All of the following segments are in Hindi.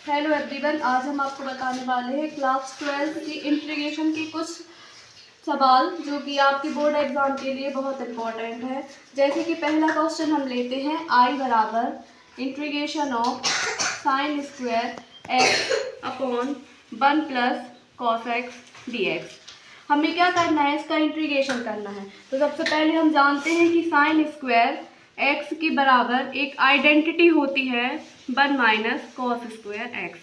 हेलो एवरीवन, आज हम आपको बताने वाले हैं क्लास 12 की इंटीग्रेशन की कुछ सवाल जो कि आपके बोर्ड एग्जाम के लिए बहुत इम्पोर्टेंट है। जैसे कि पहला क्वेश्चन हम लेते हैं, आई बराबर integration of sine square x upon 1 plus cos x d x. हमें क्या करना है, इसका इंटीग्रेशन करना है। तो सबसे पहले हम जानते हैं कि साइन स्क्वायर एक्स के बराबर एक आइडेंटिटी होती है 1 माइनस कॉस स्क्वायर एक्स।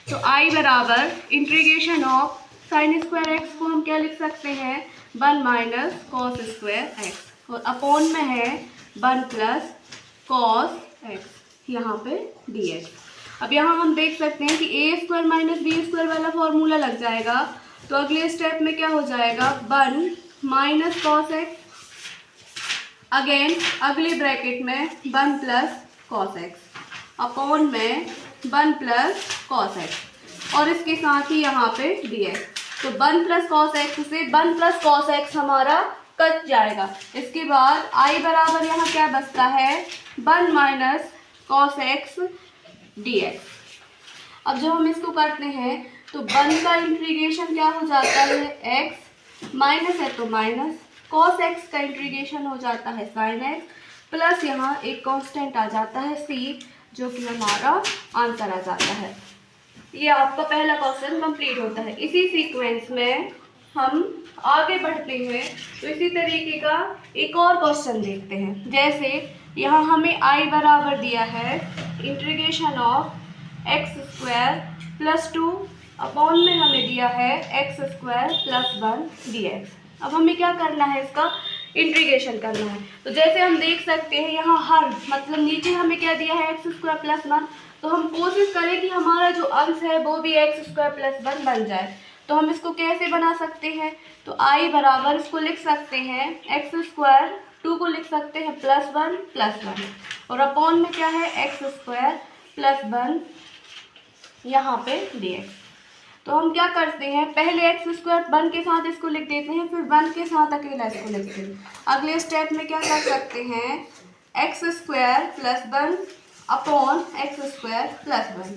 तो आई बराबर integration of sine square x को हम क्या लिख सकते हैं, 1 माइनस कॉस स्क्वायर एक्स, और अपॉन में है 1 प्लस कॉस एक्स यहाँ पे डी एक्स। अब यहाँ हम देख सकते हैं कि ए स्क्वायर माइनस बी स्क्वायर वाला फॉर्मूला लग जाएगा। तो अगले स्टेप में क्या हो जाएगा, 1 माइनस कॉस एक्स, अगेन अगले ब्रैकेट में 1 प्लस कॉस एक्स, अपॉन में 1 प्लस कॉस एक्स, और इसके साथ ही यहाँ पे डी एक्स। तो 1 प्लस कॉस एक्स से 1 प्लस कॉस एक्स हमारा कट जाएगा। इसके बाद आई बराबर यहाँ क्या बचता है, 1 minus cos x d x. अब जब हम इसको करते हैं तो 1 का इंटीग्रेशन क्या हो जाता है, x, माइनस है तो माइनस, कॉस एक्स का इंटीग्रेशन हो जाता है साइन एक्स, प्लस यहाँ एक कांस्टेंट आ जाता है c, जो कि हमारा आंसर आ जाता है। ये आपका पहला क्वेश्चन कंप्लीट होता है। इसी सीक्वेंस में हम आगे बढ़ते हैं तो इसी तरीके का एक और क्वेश्चन देखते हैं। जैसे यहाँ हमें आई बराबर दिया है integration of x square plus 2, upon में हमें दिया है x square plus 1 D x. अब हमें क्या करना है, इसका इंटीग्रेशन करना है। तो जैसे हम देख सकते हैं यहाँ हर मतलब नीचे हमें क्या दिया है, एक्स स्क्वायर प्लस 1, तो हम कोशिश करें कि हमारा जो अंश है वो भी एक्स स्क्वायर प्लस 1 बन जाए। तो हम इसको कैसे बना सकते हैं, तो आई बराबर इसको लिख सकते हैं एक्स स्क्वायर, 2 को लिख सकते हैं प्लस 1, और अपॉन में क्या है एक्स स्क्वायर प्लस 1 यहाँ पे डी एक्स। तो हम क्या करते हैं, पहले एक्स स्क्वायर 1 के साथ इसको लिख देते हैं, फिर 1 के साथ अकेला इसको लिखते हैं। अगले स्टेप में क्या कर सकते हैं, x square plus 1 upon x square plus 1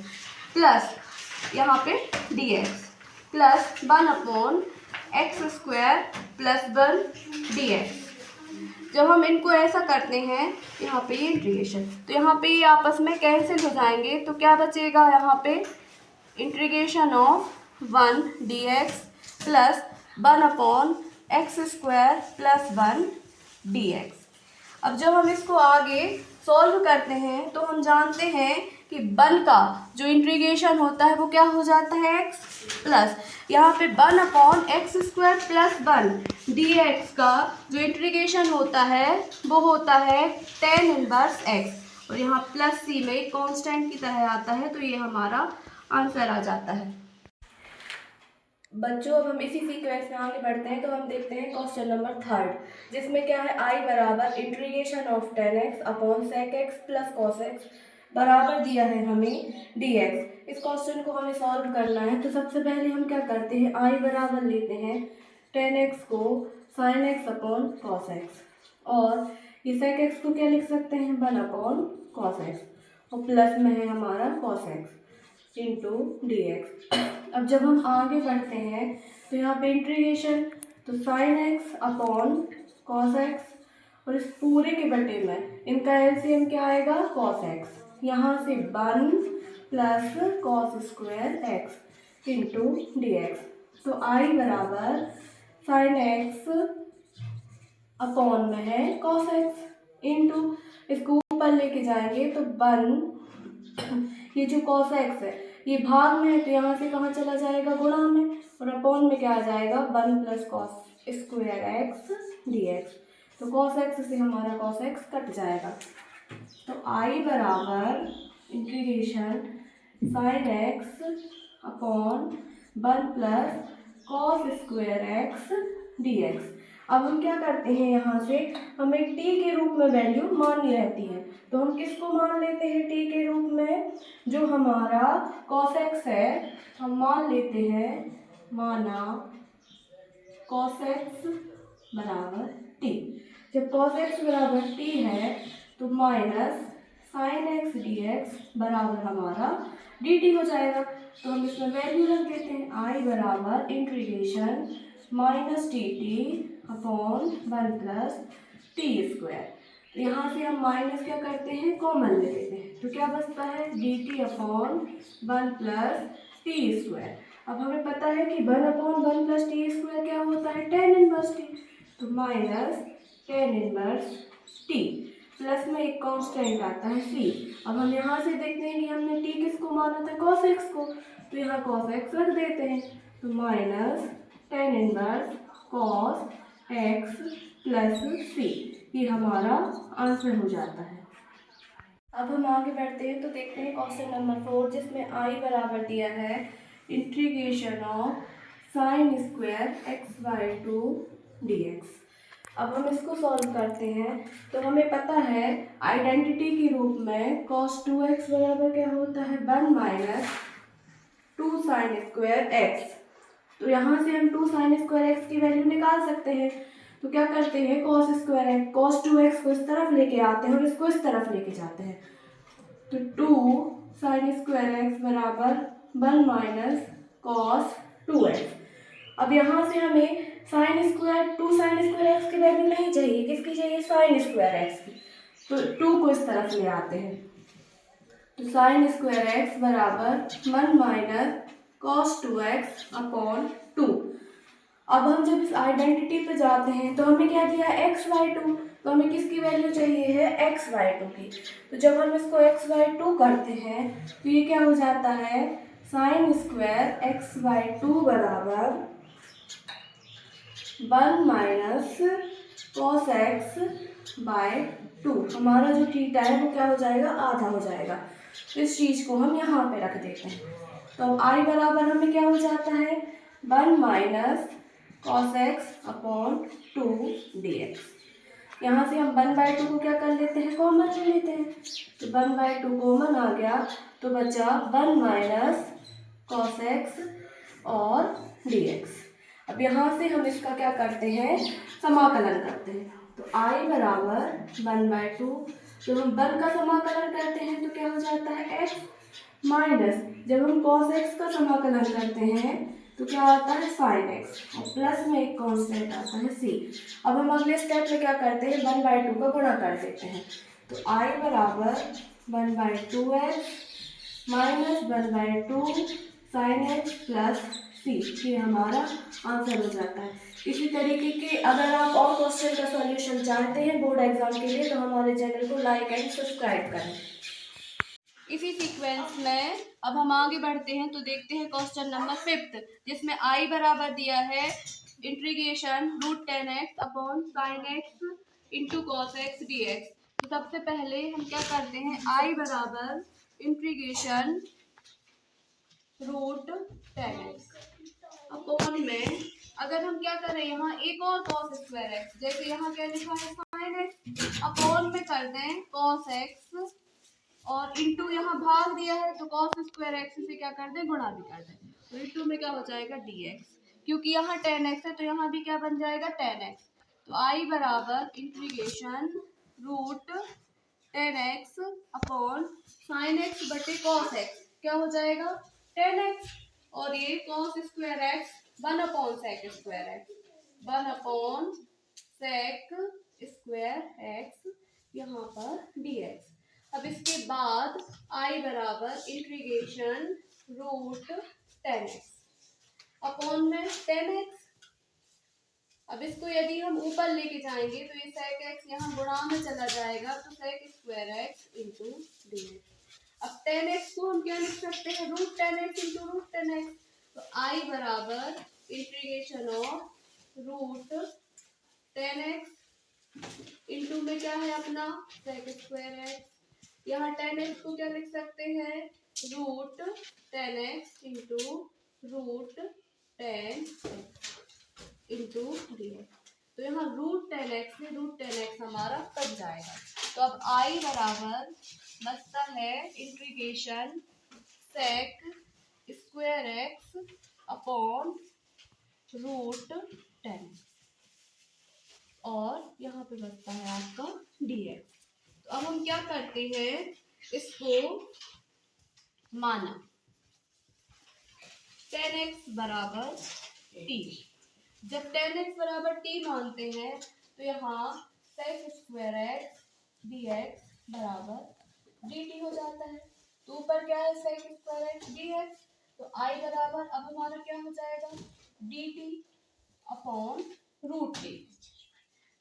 plus यहाँ पे D x plus 1 upon x square plus 1 D x. जब हम इनको ऐसा करते हैं यहाँ पे ये इंटीग्रेशन, तो यहाँ पे ये आपस में कैंसिल हो जाएंगे। तो क्या बचेगा यहाँ पे, integration of 1 D x plus 1 upon x square plus 1 D x. अब जब हम इसको आगे सॉल्व करते हैं तो हम जानते हैं कि 1 का जो इंटीग्रेशन होता है वो क्या हो जाता है, x प्लस यहाँ पे 1 upon x square plus 1 D x का जो इंटीग्रेशन होता है वो होता है tan इनवर्स x, और यहाँ प्लस c में कांस्टेंट की तरह आता है। तो ये हमारा आंसर आ जाता है। बच्चों, अब हम इसी सीक्वेंस में आगे बढ़ते हैं। तो हम देखते हैं क्वेश्चन नंबर 3, जिसमें क्या है, आई बराबर integration of tan x upon sec x plus cos x बराबर दिया है हमें dx। इस क्वेश्चन को हमें सॉल्व करना है। तो सबसे पहले हम क्या करते हैं, आई बराबर लेते हैं tan x को sin x upon cos x, और ये sec x को क्या लिख सकते हैं, 1 अपॉन cos x, और प्लस में है हमारा cos x into d x. अब जब हम आगे बढ़ते हैं तो यहाँ पे इंटीग्रेशन, तो sine x upon cos x, और इस पूरे के बटे में इनका एलसीएम क्या आएगा, कॉस एक्स, यहाँ से 1 plus cos square x into d x. तो आई बराबर साइन एक्स अपॉन में है कॉस एक्स इंटू, इसको ऊपर लेके जाएंगे तो 1, ये जो cos x है ये भाग में है तो यहाँ से कहाँ चला जाएगा, गुणा में, और अपॉन में क्या आ जाएगा, 1 plus cos square x d x. तो cos x से हमारा cos x कट जाएगा। तो आई बराबर integration sine x upon 1 plus cos square x d x. अब हम क्या करते हैं, यहाँ से हमें t के रूप में वैल्यू माननी रहती है। तो हम किसको मान लेते हैं t के रूप में, जो हमारा cos x है हम मान लेते हैं, माना cos x बराबर t। जब cos x बराबर t है तो minus sine x d x बराबर हमारा डी टी हो जाएगा। तो हम इसमें वैल्यू रख देते हैं, आई बराबर integration minus D T upon 1 plus T square. तो यहाँ से हम माइनस क्या करते हैं, कॉमन ले लेते हैं, तो क्या बचता है D T upon 1 plus T square. अब हमें पता है कि 1 अपॉन 1 प्लस टी स्क्वायर क्या होता है, टेन इनवर्स टी, तो minus ten inverse T, plus में एक कांस्टेंट आता है सी। अब हम यहाँ से देखते हैं कि हमने टी किसको माना था, कॉस एक्स को, तो यहाँ कॉस एक्स रख देते हैं, तो minus ten inverse cos x plus C, ये हमारा आंसर हो जाता है। अब हम आगे बढ़ते हैं तो देखते हैं क्वेश्चन नंबर 4, जिसमें आई बराबर दिया है integration of sine square x by two D x. अब हम इसको सॉल्व करते हैं तो हमें पता है आइडेंटिटी के रूप में cos 2x बराबर क्या होता है, 1 माइनस 2 साइन स्क्वायर एक्स। तो यहाँ से हम 2 साइन स्क्वायर एक्स की वैल्यू निकाल सकते हैं। तो क्या करते हैं, cos square x cos 2x को इस तरफ लेके आते हैं और इसको इस तरफ लेके जाते हैं, तो 2 साइन स्क्वायर एक्स बराबर 1 माइनस cos 2x। अब यहाँ से हमें sine square 2 sine square x की वैल्यू नहीं चाहिए, किसकी चाहिए, साइन स्क्वायर एक्स की, तो 2 को इस तरफ ले आते हैं, तो साइन स्क्वायर एक्स बराबर 1 माइनस cos 2x अपॉन 2। अब हम जब इस आइडेंटिटी पे जाते हैं तो हमें क्या दिया है, एक्स बाई टू, तो हमें किसकी वैल्यू चाहिए है, एक्स बाई टू की। तो जब हम इसको एक्स बाई टू करते हैं तो ये क्या हो जाता है, sine square x by two बराबर 1 minus cos x by two. हमारा जो थीटा है वो क्या हो जाएगा, आधा हो जाएगा। तो इस चीज़ को हम यहाँ पे रख देते हैं, तो आई बराबर हमें क्या हो जाता है, 1 minus cos x upon 2 D x. यहाँ से हम 1/2 को क्या कर लेते हैं, कॉमन ले लेते हैं, तो 1/2 कॉमन आ गया, तो बचा 1 माइनस कॉस एक्स और डी एक्स। अब यहाँ से हम इसका क्या करते हैं, समाकलन करते हैं, तो आई बराबर 1/2, जब हम 1 का समाकलन करते हैं तो क्या हो जाता है x, माइनस जब हम cos x का समाकलन करते हैं तो क्या आता है sin x, और प्लस में एक कांस्टेंट आता है c। अब हम अगले स्टेप में क्या करते हैं, 1/2 का गुणा कर देते हैं, तो i बराबर 1/2x minus 1/2 sin x plus c, ये हमारा आंसर हो जाता है। इसी तरीके के अगर आप और क्वेश्चन का सॉल्यूशन चाहते हैं बोर्ड एग्जाम के लिए तो हमारे चैनल को लाइक एंड सब्सक्राइब करें। इसी सीक्वेंस में अब हम आगे बढ़ते हैं तो देखते हैं क्वेश्चन नंबर 5, जिसमें आई बराबर दिया है integration root 10x upon sine x into cos x d x. तो सबसे पहले हम क्या करते हैं, आई बराबर इंटीग्रेशन रूट 10x अपॉन में अगर हम क्या करें, यहाँ एक और कॉस स्क्वायर एक्स, जैसे यहाँ क्या लिखा है साइन एक्स, अपॉन में कर दें कॉस एक्स और इंटू यहाँ भाग दिया है तो कॉस स्क्वायर एक्स से क्या कर दें, गुणा भी कर दें, तो इंटू में क्या हो जाएगा dx, क्योंकि यहाँ 10x है तो यहाँ भी क्या बन जाएगा 10x। तो आई बराबर integration root 10x upon sine x बटे कॉस एक्स क्या हो जाएगा 10x, और ये cos square x 1 upon sec square x, 1 upon sec square x यहाँ पर dx। अब इसके बाद आई बराबर इंटीग्रेशन रूट 10x अपॉन में 10x। अब इसको यदि हम ऊपर लेके जाएंगे तो ये सेक एक्स यहाँ गुणा में चला जाएगा, तो sec square x into d x. अब 10x को हम क्या लिख सकते हैं, root 10x into root 10x। तो आई बराबर integration of root 10x into में क्या है अपना सेक स्क्वायर एक्स, यहाँ 10x को क्या लिख सकते हैं, root 10x into root 10 into d x. तो यहाँ रूट 10x से रूट 10x हमारा कट जाएगा। तो अब आई बराबर बचता है integration sec square x upon root 10 और यहाँ पे बचता है आपका dx। तो अब हम क्या करते हैं, इसको माना 10x बराबर t। जब 10x बराबर t मानते हैं तो यहाँ sec स्क्वायर x dx बराबर dt हो जाता है। तो ऊपर क्या है, sec स्क्वायर x dx, तो I बराबर अब हमारा क्या हो जाएगा, dt upon root t,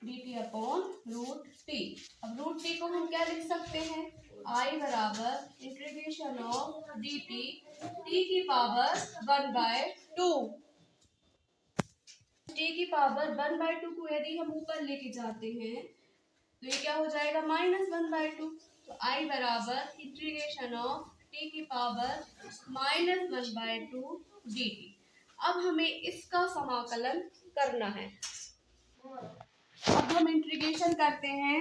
dt upon root t. अब रूट टी को हम क्या लिख सकते हैं, I बराबर इंटीग्रेशन ऑफ dt t की पावर 1/2, t की पावर 1/2 को यदि हम ऊपर लेके जाते हैं तो ये क्या हो जाएगा, -1/2। तो I बराबर इंटीग्रेशन ऑफ t की पावर -1/2 dt। अब हमें इसका समाकलन करना है। अब हम इंटीग्रेशन करते हैं,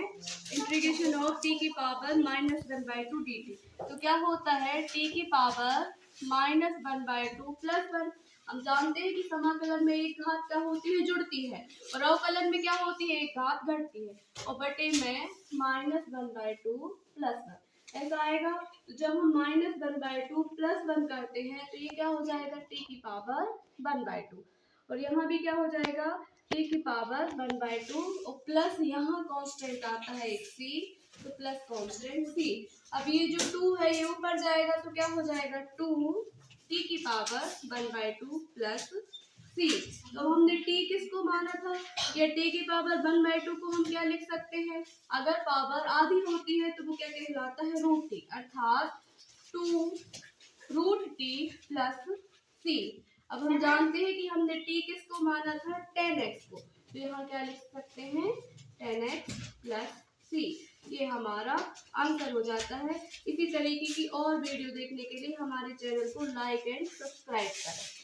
इंटीग्रेशन ऑफ t की पावर -1/2 dt। तो क्या होता है, t की पावर -1/2 + 1। हम जानते हैं कि समाकलन में एक घात क्या होती है, जुड़ती है, और अवकलन में क्या होती है, एक घात घटती है, और बटे में -1/2 + 1 ऐसा आएगा। तो जब हम -1/2 + 1 करते हैं तो ये क्या हो जाएगा, t की पावर 1/2, और यहाँ भी क्या हो जाएगा, t की पावर 1/2, और प्लस यहाँ कांस्टेंट आता है एक c, तो प्लस कांस्टेंट c। अब ये जो 2 है ये ऊपर जाएगा तो क्या हो जाएगा, 2 t की पावर 1/2 प्लस c। तो हमने t किसको माना था, ये t की पावर 1/2 को हम क्या लिख सकते हैं, अगर पावर आधी होती है तो वो क्या कहलाता है, रूट टी, अर्थात 2 रूट टी प्लस c। अब हम जानते हैं कि हमने t किसको माना था, 10x को, तो यहाँ क्या लिख सकते हैं, 10x प्लस c। ये हमारा आंसर हो जाता है। इसी तरीके की और वीडियो देखने के लिए हमारे चैनल को लाइक एंड सब्सक्राइब करें।